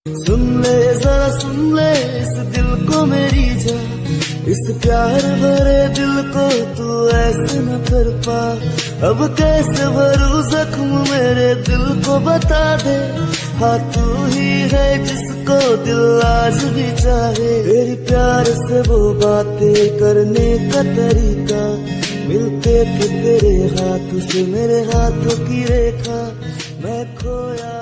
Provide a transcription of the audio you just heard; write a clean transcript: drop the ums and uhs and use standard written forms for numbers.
सुन ले जरा सुन ले इस दिल को मेरी जा, इस प्यार भरे दिल को तू ऐसे न कर पा। अब कैसे भरूं जख्म मेरे दिल को बता दे, हाँ तू ही है जिसको दिल आज भी चाहे। तेरी प्यार से वो बातें करने का तरीका, मिलते थे तेरे हाथ से मेरे हाथों की रेखा, मैं खोया